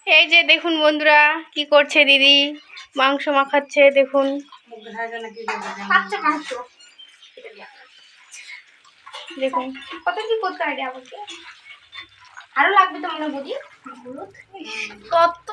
এই যে দেখুন বন্ধুরা কি করছে দিদি, মাংস মাখাচ্ছে। দেখুন মাংস, দেখুন কত কি করতে হয় আমাকে, আরো লাগবে তো মনে বলি কত।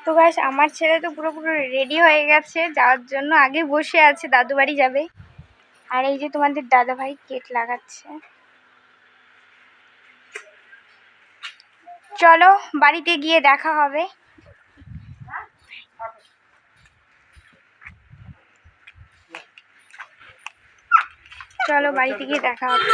তো গাইস আমার ছেলে তো পুরো রেডি হয়ে গেছে যাওয়ার জন্য, আগে বসে আছে, দাদু বাড়ি যাবে। আর এই যে তোমাদের দাদা ভাই কেক লাগাচ্ছে। চলো বাড়িতে গিয়ে দেখা হবে। চলো বাড়িতে গিয়ে দেখা হবে।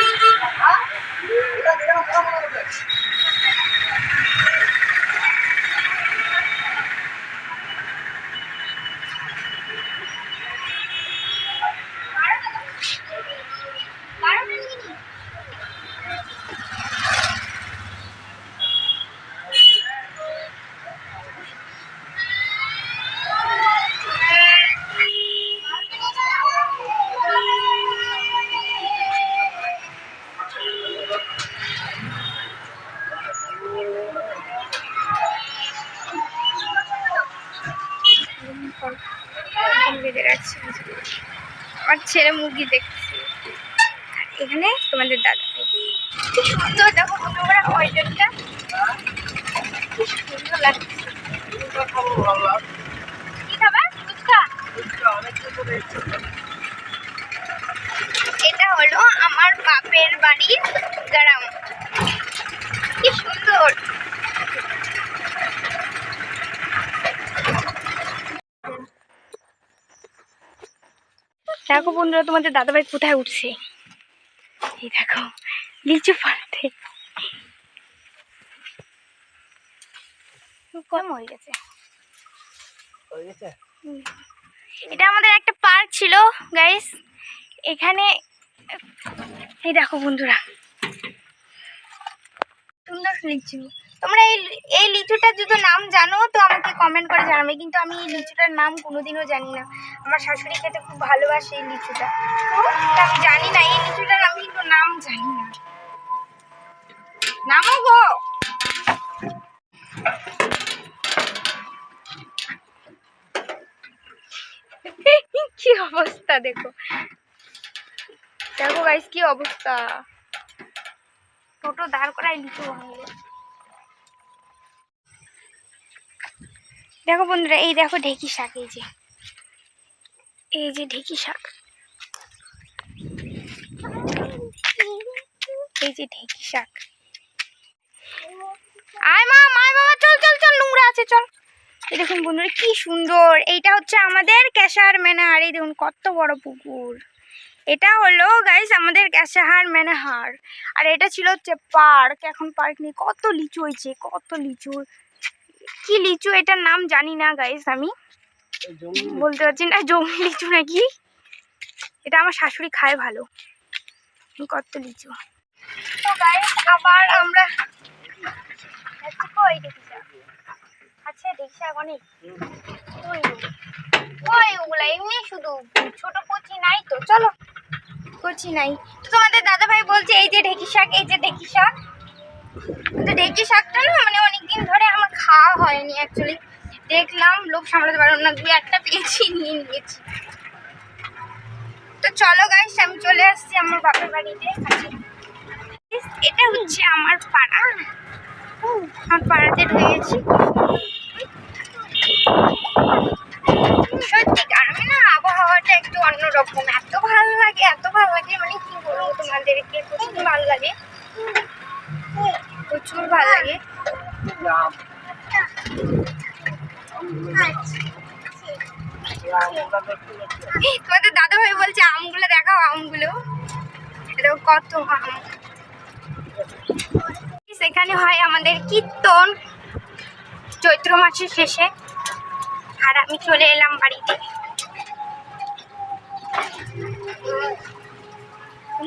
বেঁধে রাখছে, আমার ছেলে মুরগি দেখছে। এখানে তোমাদের দাদা ভাই কি সুন্দর, দেখো তোমরা ওয়েদারটা কি সুন্দর লাগছে। কি খাবার? ফুচকা। এটা হলো আমার বাপের বাড়ির গ্রাম, কি সুন্দর। দেখো বন্ধুরা তোমাদের দাদাভাই কোথায় উঠছে, এই দেখো লিচু পাড়তে কম হয়ে গেছে। এটা আমাদের একটা পার্ক ছিল গাইস, এখানে এই দেখো বন্ধুরা সুন্দর লিচু। তোমরা এই লিচুটার যদি নাম জানো তো আমাকে কমেন্ট করে জানাবে, কিন্তু আমি এই লিচুটার নাম কোনোদিনও জানি না। আমার শাশুড়ি খেতে খুব ভালোবাসে এই লিচুটা, তো আমি জানি না এই লিচুটার, আমি কিন্তু নাম জানি না। নামও গো কি অবস্থা, দেখো দেখো গাইস কি অবস্থা, টোটো দাঁড় করায় লিচু ভাঙলো। দেখো বন্ধুরা এই দেখো ঢেঁকি শাক, এই যে ঢেঁকি শাক, এই যে ঢেঁকি শাক। আয় মা, মায় বাবা চল চল চল, নোংরা আছে চল। এই দেখুন বন্ধুরা কি সুন্দর, এইটা হচ্ছে আমাদের ক্যাশার মেনার। এই দেখুন কত বড় পুকুর, এটা হলো গাইস আমাদের ক্যাশাহার মেনাহার। আর এটা ছিল হচ্ছে পার্ক, এখন পার্ক নেই। কত লিচু হয়েছে, কত লিচু, কি লিচু এটার নাম জানি না গাইস, আমি বলতে পারছি না, জংলি লিচু নাকি। এটা আমার শাশুড়ি খায় ভালো। কত লিচু। তো গাইস আবার আমরা কই দেখি আচ্ছা দেখি অনেক ওই ওগুলা এমনি শুধু ছোট কচি নাই তো, চলো কচি নাই তো। তোমাদের দাদা ভাই বলছে এই যে ঢেঁকি শাক, এই যে ঢেঁকি শাক। তো ঢেঁকি শাকটা না মানে অনেকদিন ধরে আমার খাওয়া হয়নি অ্যাকচুয়ালি, দেখলাম লোভ সামলাতে পারলাম না, দুই একটা পেয়েছি নিয়ে নিয়েছি। তো চলো গাইস আমি চলে আসছি আমার বাপের বাড়িতে। এটা হচ্ছে আমার পাড়া, আমার পাড়াতে ঢুকেছি। সত্যি গ্রামে না আবহাওয়াটা একটু অন্যরকম, এত ভালো লাগে, এত ভালো লাগে, মানে কি বলবো তোমাদেরকে, প্রচুর ভালো লাগে, প্রচুর ভালো লাগে। তোমাদের দাদা ভাই বলছে আমগুলো দেখাও, আমগুলো দেখো কত আম। সেখানে হয় আমাদের কীর্তন চৈত্র মাসের শেষে, আর আমি চলে এলাম বাড়িতে,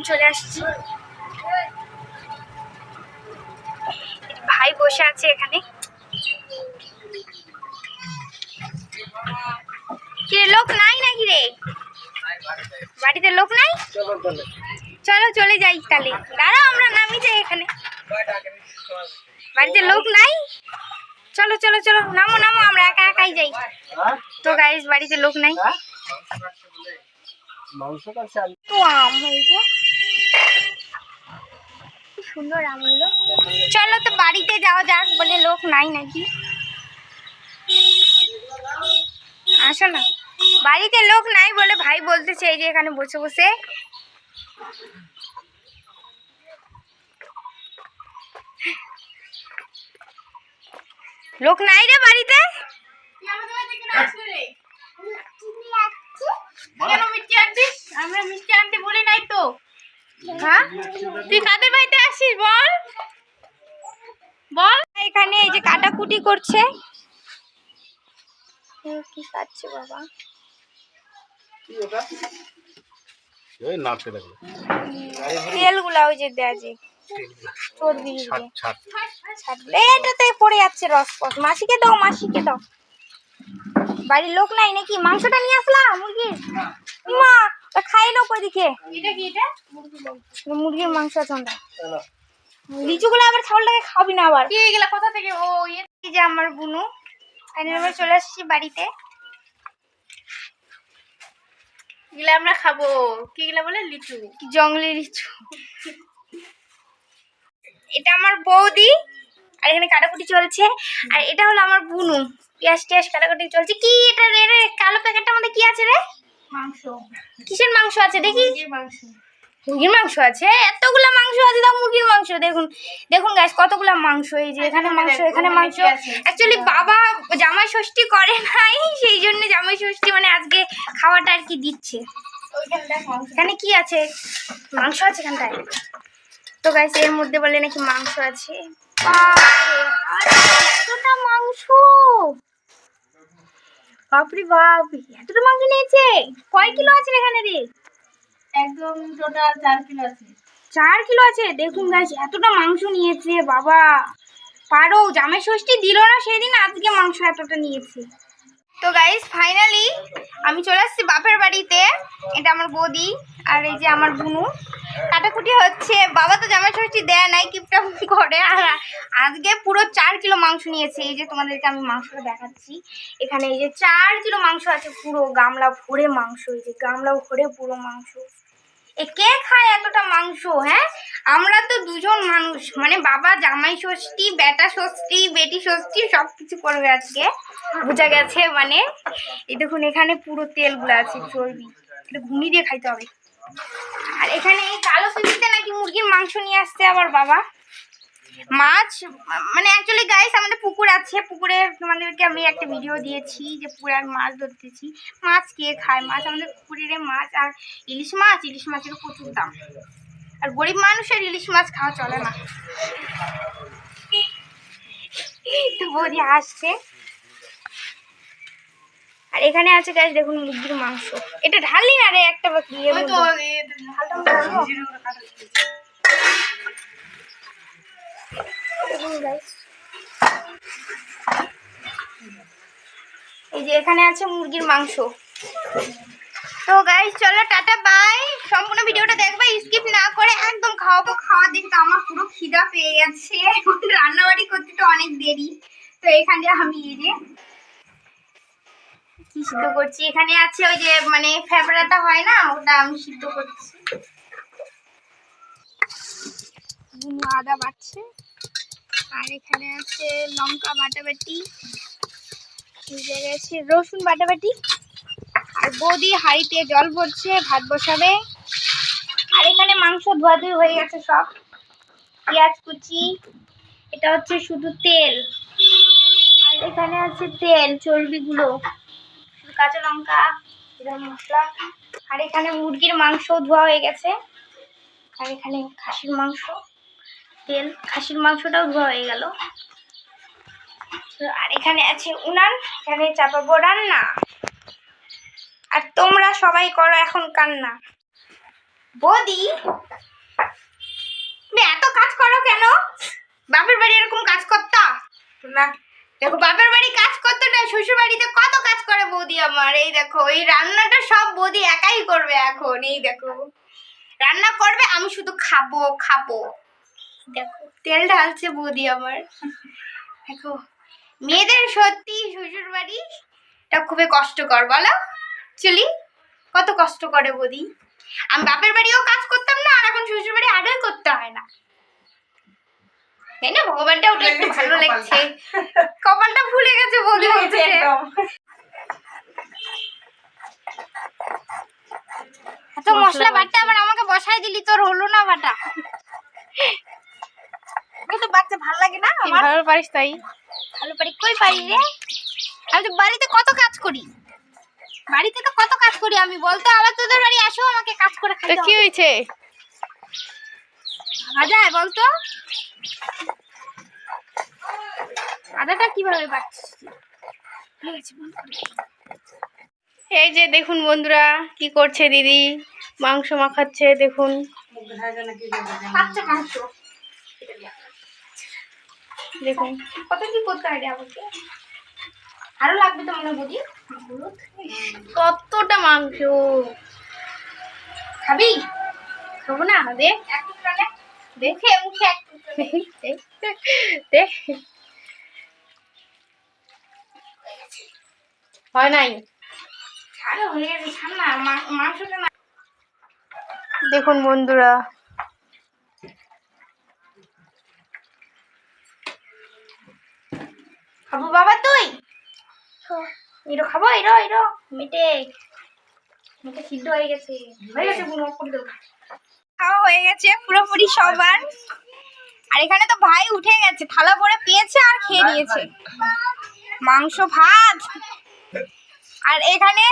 চলে আসছি। ভাই বসে আছে এখানে। কি লোক নাই নাকি রে, বাড়িতে লোক নাই? চলো চলে যাই তাহলে, দাঁড়াও আমরা নামি যাই এখানে, বাড়িতে লোক নাই। চলো চলো চলো, নামো নামো, আমরা একা একাই যাই। তো গাইস বাড়িতে লোক নাই। তো আম হয়েছে, কি সুন্দর আমগুলো। চলো তো বাড়িতে যাওয়া যাক, বলে লোক নাই নাকি। আসো না, বাড়িতে লোক নাই বলে ভাই বলতেছে এই যে এখানে বসে বসে। লোক নাই রে বাড়িতে। আমরা মিষ্টি আনতে বলি নাই তো। হ্যাঁ তুই কাদের বাড়িতে আসিস বল বল। এখানে এই যে কাটাকুটি করছে। কি কাটছে বাবা? তেলগুলা ওই যে দেয়া যে চর্বি, এটাতে পড়ে যাচ্ছে রস ফস। মাসিকে দাও, মাসিকে দাও। বাড়ির লোক নাই নাকি? মাংসটা নিয়ে আসলাম মুরগির। মা খাইলো কই দিকে? এটা কি? এটা মুরগির মাংস আছে। লিচুগুলো আবার ছাগলটাকে খাবি না আবার। কি এগুলা কোথা থেকে? ও এই যে আমার বুনু, ফাইনালি চলে আসছি বাড়িতে। এগুলা আমরা খাবো। কি এগুলা বলে? লিচু, জঙ্গলি লিচু। এটা আমার বৌদি, আর এখানে কাটাকুটি চলছে। আর এটা হলো আমার বুনু, পেঁয়াজ টিয়াজ কাটাকুটি চলছে। কি এটা রে রে কালো প্যাকেটটার মধ্যে কি আছে রে? মাংস। কিসের মাংস আছে দেখি? মুরগির মাংস। মুরগির মাংস আছে? এতগুলা মাংস আছে তাও মুরগির মাংস? দেখুন দেখুন গাইস কতগুলা মাংস। এই যে এখানে মাংস, এখানে মাংস। অ্যাকচুয়ালি বাবা জামাই ষষ্ঠী করে নাই, সেই জন্য জামাই ষষ্ঠী মানে আজকে খাওয়াটা আর কি দিচ্ছে। এখানে কি আছে? মাংস আছে এখানটায়। তো গাইস এর মধ্যে বলে নাকি মাংস আছে। এতটা মাংস! বাপরে বাপ, এতটা মাংস নিয়েছে। কয় কিলো আছে এখানে রে? একদম টোটাল 4 কিলো আছে। 4 কিলো আছে। দেখুন গাইস এতটা মাংস নিয়েছে বাবা। পারো, জামাই ষষ্ঠী দিল না সেদিন, আজকে মাংস এতটা নিয়েছে। তো গাইস ফাইনালি আমি চলে আসছি বাপের বাড়িতে। এটা আমার বৌদি আর এই যে আমার বুনু, কাটাকুটি হচ্ছে। বাবা তো জামাই ষষ্ঠী দেয় নাই, কিপটা করে। আর আজকে পুরো 4 কিলো মাংস নিয়েছে। এই যে তোমাদেরকে আমি মাংসটা দেখাচ্ছি। এখানে এই যে 4 কিলো মাংস আছে, পুরো গামলা ভরে মাংস। এই যে গামলা ভরে পুরো মাংস। এ কে খায় এতটা মাংস? হ্যাঁ, আমরা তো দুজন মানুষ, মানে বাবা জামাই ষষ্ঠী, বেটা ষষ্ঠী, বেটি ষষ্ঠী সব কিছু করবে আজকে, বোঝা গেছে। মানে এই দেখুন এখানে পুরো তেলগুলো আছে, চর্বি। এটা ঘুমি দিয়ে খাইতে হবে। আর এখানে এই কালো পিপিতে নাকি মুরগির মাংস নিয়ে আসছে আবার বাবা। মাছ, মানে অ্যাকচুয়ালি গাইস আমাদের পুকুর আছে, পুকুরে তোমাদেরকে আমি একটা ভিডিও দিয়েছি যে পুকুরে আমি মাছ ধরতেছি। মাছ কে খায়? মাছ আমাদের পুকুরের মাছ। আর ইলিশ মাছ, ইলিশ মাছের প্রচুর দাম। আর গরিব মানুষের ইলিশ মাছ খাওয়া চলে না। তো বৌদি আসছে। আর এখানে আছে গাইস দেখুন মুরগির মাংস। এটা ঢালি না রে একটা বাকি। এই যে এখানে আছে মুরগির মাংস। তো গাইস চলো টাটা বাই। সম্পূর্ণ ভিডিওটা দেখবে, স্কিপ না করে একদম খাওয়াবো। খাওয়া দেখতে আমার পুরো খিদা পেয়ে গেছে। রান্নাবাড়ি করতে তো অনেক দেরি। তো এখানে আমি এই যে কি সিদ্ধ করছি, এখানে আছে ওই যে মানে ফেবরাটা হয় না, ওটা আমি সিদ্ধ করছি। আদা বাটছে। আর এখানে আছে লঙ্কা বাটাবাটি, আছে রসুন বাটাবাটি। আর বৌদি হাঁড়িতে জল ভরছে, ভাত বসাবে। আর এখানে মাংস ধোয়াধুয়ি হয়ে গেছে সব। পেঁয়াজ কুচি, এটা হচ্ছে শুধু তেল। আর এখানে আছে তেল, চর্বিগুলো, কাঁচা লঙ্কা, মশলা। আর এখানে মুরগির মাংস ধোয়া হয়ে গেছে। আর এখানে খাসির মাংস, তেল, খাসির মাংসটাও ধোয়া হয়ে গেল। আর এখানে আছে উনান, এখানে চাপাবো রান্না। আর তোমরা সবাই করো এখন কান্না। বৌদি তুমি এত কাজ করো কেন? বাপের বাড়ি এরকম কাজ করতা না? দেখো বাপের বাড়ি কাজ করতো না, শ্বশুর বাড়িতে কত কাজ করে বৌদি আমার। এই দেখো এই রান্নাটা সব বৌদি একাই করবে এখন। এই দেখো রান্না করবে, আমি শুধু খাবো খাবো। দেখো তেল ঢালছে বৌদি আমার। দেখো মেয়েদের সত্যি শ্বশুর বাড়ি এটা খুবই কষ্টকর, বলো চলি কত কষ্ট করে বৌদি। আমি বাপের বাড়িও কাজ করতাম না, আর এখন শ্বশুর বাড়ি আরোই করতে হয় না, তাই না? ভগবানটা ওটা একটু ভালো লাগছে, কপালটা ফুলে গেছে বৌদি বলছে। এত মশলা বাটা আবার আমাকে বসাই দিলি, তোর হলো না বাটা? তো বাচ্চা ভালো লাগে না আমার? ভালো পারিস তাই? ভালো পারি কই পারি রে, আমি তো বাড়িতে কত কাজ করি, বাড়িতে তো কত কাজ করি আমি, বলতো আবার তোদের বাড়ি আসো আমাকে কাজ করে তো খাইতে কি হবে। হয়েছে? যায় বলতো আদাটা কিভাবে বাড়ছিস? এই যে দেখুন বন্ধুরা কি করছে দিদি, মাংস মাখাচ্ছে দেখুন। খাচ্ছে মাংস, দেখুন কত কি করতে হয় রে আমাকে, আরো লাগবে তো মনে বলি। কতটা মাংস খাবি? খাবো না? দেখ এক টুকরা নে, দেখে মুখে এক টুকরা নে। দেখ হয় নাই। ছাড়ো হয়ে গেছে, ছাড় না মাংসটা না। দেখুন বন্ধুরা খাবো বাবা তুই? এরো খাবো, এরো এরো মেটে মেটে সিদ্ধ হয়ে গেছে, হয়ে গেছে পুরো করে দেবো। খাওয়া হয়ে গেছে পুরোপুরি সবার, আর এখানে তো ভাই উঠে গেছে, থালা ভরে পেয়েছে আর খেয়ে নিয়েছে মাংস ভাত। আর এখানে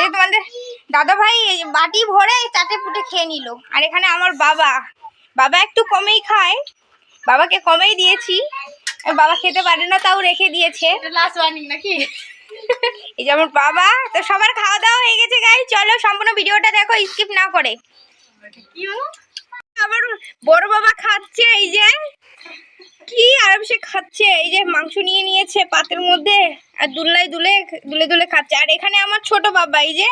এই তোমাদের দাদা ভাই বাটি ভরে চাটে পুটে খেয়ে নিল। আর এখানে আমার বাবা, বাবা একটু কমেই খায়, বাবাকে কমেই দিয়েছি, বাবা খেতে পারে না তাও রেখে দিয়েছে। লাস্ট ওয়ার্নিং নাকি? এই যে আমার বাবা। তো সবার খাওয়া দাওয়া হয়ে গেছে গাইস, চলো সম্পূর্ণ ভিডিওটা দেখো স্কিপ না করে। কি হলো? আবার বড় বাবা খাচ্ছে, এই যে কি আরামসে খাচ্ছে, এই যে মাংস নিয়ে নিয়েছে পাতের মধ্যে আর দুলে দুলে দুলে দুলে খাচ্ছে। আর এখানে আমার ছোট বাবা, এই যে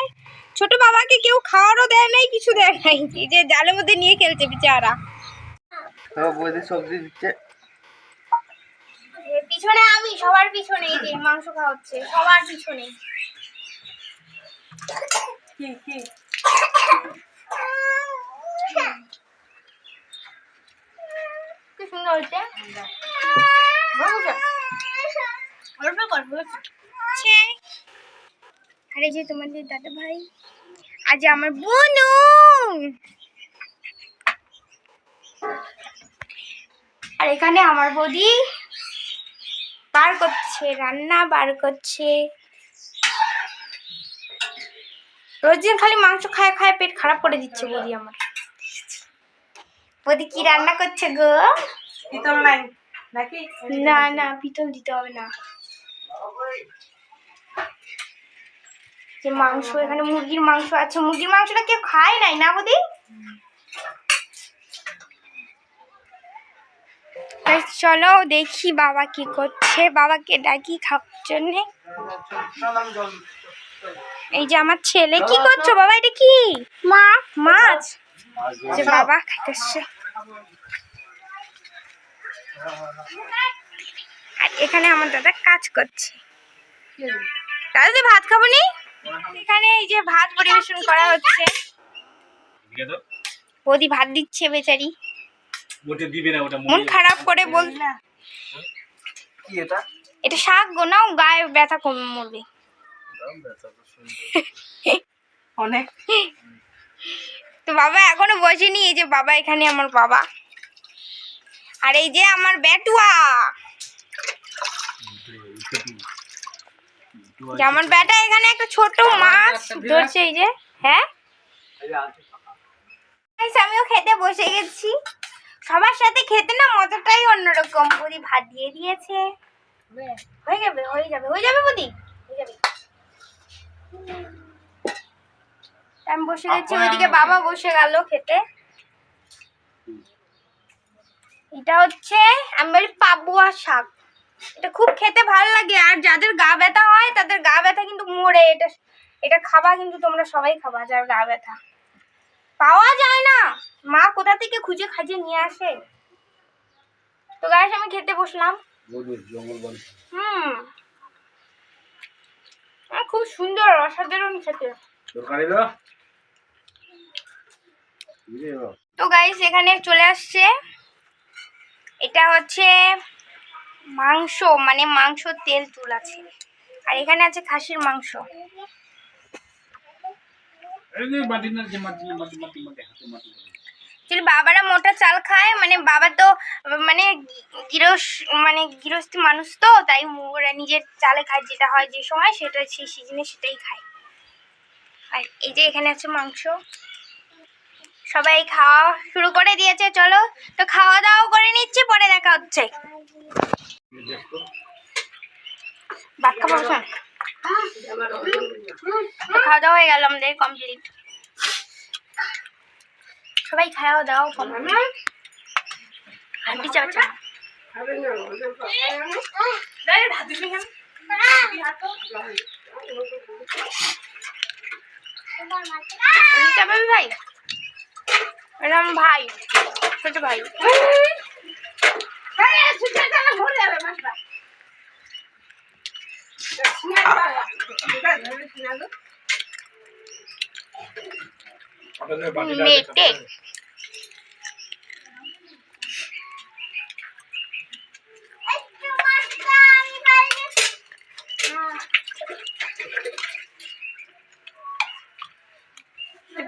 ছোট বাবাকে কেউ খাওয়ারও দেয় নাই, কিছু দেয় নাই, এই যে জালের মধ্যে নিয়ে খেলছে বেচারা। সবজি দিচ্ছে পিছনে আমি সবার পিছনে, এই যে মাংস খাওয়াচ্ছে সবার পিছনে। কি কি সুন্দর হচ্ছে, আর এই যে তোমাদের দাদা ভাই, আজ আমার বোনু, আর এখানে আমার বৌদি বার করছে, রান্না বার করছে। রোজ দিন খালি মাংস খায় খায় পেট খারাপ করে দিচ্ছে বৌদি আমার। বৌদি কি রান্না করছে গো? পিতল নাই নাকি? না না পিতল দিতে হবে না, যে মাংস এখানে মুরগির মাংস আছে, মুরগির মাংসটা কেউ খায় নাই না বৌদি? চলো দেখি বাবা কি করছে, বাবাকে ডাকি খাওয়ার জন্যে। এই যে আমার ছেলে, কি করছো বাবা? এটা কি মাছ? যে বাবা খাইতেছে। আর এখানে আমার দাদা কাজ করছে। দাদা যে ভাত খাবো নি, এখানে এই যে ভাত পরিবেশন করা হচ্ছে, বৌদি ভাত দিচ্ছে বেচারি, মন খারাপ করে বল। কি এটা এটা শাক গো, নাও গায়ে ব্যথা কমে মরবে অনেক। তো বাবা এখনো বসেনি, এই যে বাবা, এখানে আমার বাবা, আর এই যে আমার বেটুয়া, যে আমার বেটা এখানে একটা ছোট মাছ ধরছে, এই যে। হ্যাঁ আমিও খেতে বসে গেছি, সবার সাথে খেতে না মজাটাই অন্যরকম। বৌদি ভাত দিয়ে দিয়েছে, হয়ে যাবে হয়ে যাবে হয়ে যাবে বৌদি, হয়ে যাবে। আমি বসে গেছি, ওইদিকে বাবা বসে গেল খেতে। এটা হচ্ছে আমি বলি পাবুয়া শাক, এটা খুব খেতে ভালো লাগে। আর যাদের গা ব্যথা হয় তাদের গা ব্যথা কিন্তু মরে, এটা এটা খাবা কিন্তু তোমরা সবাই খাবা, যার গা ব্যথা। পাওয়া যায় না, মা কোথা থেকে খুঁজে খাজে নিয়ে আসে। তো গাইস আমি খেতে বসলাম, জঙ্গল বাড়ি। খুব সুন্দর, অসাধারণ খেতে। তরকারি দাও। তো গাইস এখানে চলে আসছে, এটা হচ্ছে মাংস, মানে মাংস তেল তুল আছে, আর এখানে আছে খাসির মাংস। বাবারা মোটা চাল খায়, মানে বাবা তো মানে গৃহস্থী মানুষ, তো তাই ওরা নিজের চালে খায়, যেটা হয় যে সময় সেটা সেই সিজনে সেটাই খায়। আর এই যে এখানে আছে মাংস, সবাই খাওয়া শুরু করে দিয়েছে। চলো তো খাওয়া দাওয়া করে নিচ্ছি, পরে দেখা হচ্ছে। ভাত খাবো শোন। তো খাওয়া দাওয়া হয়ে গেল আমাদের কমপ্লিট, সবাই খাওয়া দাওয়া কমপ্লিট। আন্টি চাচা ভাই, এটা আমার ভাই, ছোট ভাই। মেটে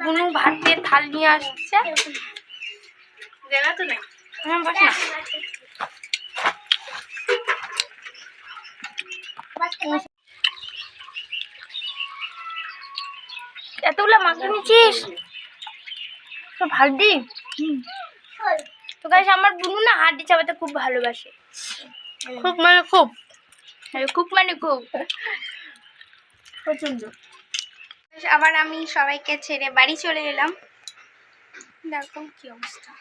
বুনু ভাত দিয়ে থাল নিয়ে আসছে, জায়গা তো নেই। হ্যাঁ বস না। এতগুলো মাংস নিচ্ছিস তো ভালো। তো গাইস আমার বুনু না হাড্ডি চাবাতে খুব ভালোবাসে, খুব মানে খুব খুব মানে খুব প্রচন্ড। আবার আমি সবাইকে ছেড়ে বাড়ি চলে এলাম, দেখো কি অবস্থা।